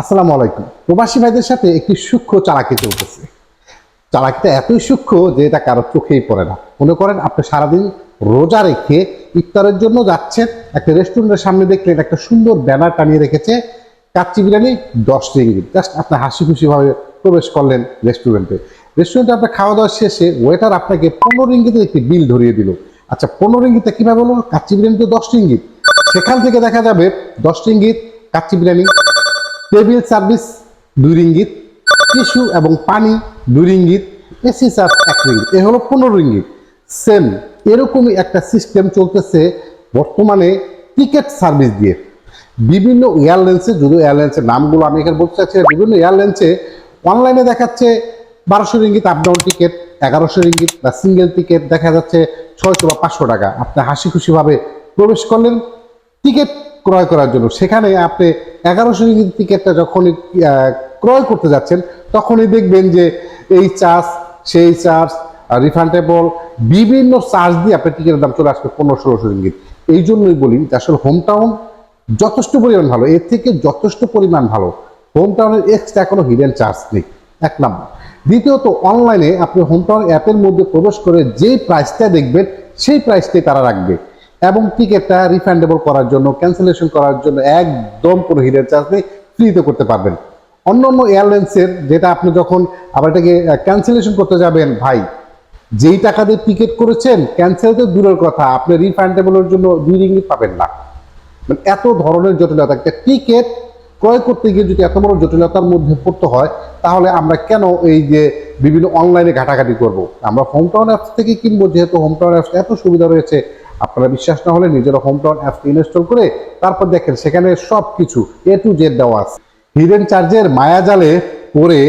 আসসালামু আলাইকুম। প্রবাসী ভাইদের সাথে একটি সূক্ষ্ম চালাকি চলতেছে। চালাকিটা এতই সূক্ষ্ম যে এটা কারো চোখেই পড়ে না। মনে করেন আপনি সারাদিন রোজা রেখে ইফতারের জন্য যাচ্ছেন, একটা রেস্টুরেন্টের সামনে দেখলেন একটা সুন্দর ব্যানার টানিয়ে রেখেছে কাচ্চি বিরিয়ানি 10 রিঙ্গিত। জাস্ট আপনি হাসি খুশিভাবে প্রবেশ করলেন রেস্টুরেন্টে। রেস্টুরেন্টে আপনার খাওয়া দাওয়া শেষে ওয়েটার আপনাকে 15 রিঙ্গিতের একটি বিল ধরিয়ে দিল। আচ্ছা, 15 রিঙ্গিতে কিভাবে হলো? কাচ্চি বিরিয়ানি তো 10 রিঙ্গিত। সেখান থেকে দেখা যাবে 10 ringgit kacchi biryani, table service 2 ringgit, tissue এবং পানি 2 রিঙ্গিত, এসি চার্জ 1 রিঙ্গিত। এ হলো 15 রিঙ্গিত। সেম এরকমই একটা সিস্টেম চলতেছে বর্তমানে টিকিট সার্ভিস দিয়ে। বিভিন্ন এয়ারলাইন্সে, যদিও এয়ারলাইন্সের নামগুলো আমি এখানে বলতে চাচ্ছি, বিভিন্ন এয়ারলাইন্সে অনলাইনে দেখাচ্ছে 1200 ringgit up down ticket, 1100 ringgit বা সিঙ্গেল টিকিট দেখা যাচ্ছে 600 বা 500 টাকা। আপনি হাসি খুশিভাবে প্রবেশ করলেন টিকিট ক্রয় করার জন্য। সেখানে আপনি 1100 রিঙ্গিত টিকিটটা যখনই ক্রয় করতে যাচ্ছেন তখনই দেখবেন যে এই চার্জ সেই চার্জ রিফান্ডেবল বিভিন্ন চার্জ দিয়ে আপনার টিকিটের দাম চলে আসবে 1500-1600 রিঙ্গিত। এই জন্যই বলি যে আসলে হোম টাউন যথেষ্ট পরিমাণ ভালো, এর থেকে যথেষ্ট পরিমাণ ভালো। হোম টাউনের এক্সট্রা কোনো হিডেন চার্জ নেই, 1 নম্বর। দ্বিতীয়ত, অনলাইনে আপনি হোম টাউন অ্যাপের মধ্যে প্রবেশ করে যেই প্রাইসটা দেখবেন সেই প্রাইসটাই তারা রাখবে, এবং টিকিটটা রিফান্ডেবল করার জন্য, ক্যান্সেলেশন করার জন্য একদম কোনো হিডেন চার্জ নেই, ফ্রিতে করতে পারবেন। অন্য অন্য এয়ারলাইন্সের যেটা আপনি যখন আবার এটাকে ক্যান্সেলেশন করতে যাবেন, ভাই যেই টাকা দিয়ে টিকিট করেছেন ক্যান্সেল তো দূরের কথা, আপনি রিফান্ডেবলের জন্য 2 রিঙ্গিত পাবেন না। মানে এত ধরনের জটিলতা, একটা টিকিট ক্রয় করতে গিয়ে যদি এত বড় জটিলতার মধ্যে পড়তে হয়, তাহলে আমরা কেন এই যে বিভিন্ন অনলাইনে ঘাটাঘাটি করব? আমরা হোম টাউন অ্যাপস থেকে কিনবো, যেহেতু হোম টাউন অ্যাপস এত সুবিধা রয়েছে। আপনারা বিশ্বাস না হলে নিজেরা হোম টাউন অ্যাপস ইনস্টল করে তারপর দেখেন সেখানে সব কিছু A to Z দেওয়া আছে। হিডেন চার্জের মায়াজালে পড়ে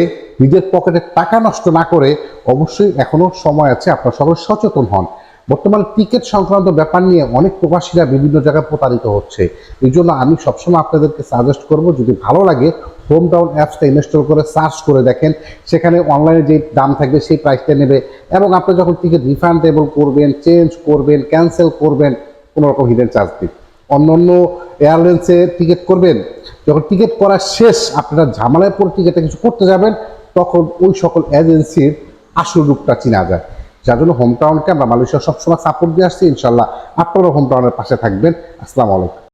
নিজের পকেটে টাকা নষ্ট না করে অবশ্যই এখনো সময় আছে, আপনারা সবাই সচেতন হন। বর্তমানে টিকিট সংক্রান্ত ব্যাপার নিয়ে অনেক প্রবাসীরা বিভিন্ন জায়গায় প্রতারিত হচ্ছে। এই জন্য আমি সবসময় আপনাদেরকে সাজেস্ট করব, যদি ভালো লাগে হোম টাউন অ্যাপসটা ইনস্টল করে সার্চ করে দেখেন, সেখানে অনলাইনে যে দাম থাকবে সেই প্রাইসটা নেবে, এবং আপনি যখন টিকিট রিফান্ডেবল করবেন, চেঞ্জ করবেন, ক্যান্সেল করবেন, কোনো রকম হিডেন চার্জ দিন। অন্য অন্য এয়ারলাইন্সে টিকিট করবেন, যখন টিকিট করা শেষ আপনারা ঝামেলায় পরে টিকিটটা কিছু করতে যাবেন, তখন ওই সকল এজেন্সির আসল রূপটা চেনা যায়। যার জন্য হোম টাউনকে আমরা মালয়েশিয়া সবসময় সাপোর্ট দিয়ে আসছি। ইনশাল্লাহ আপনারা হোম টাউনের পাশে থাকবেন। আসসালামু আলাইকুম।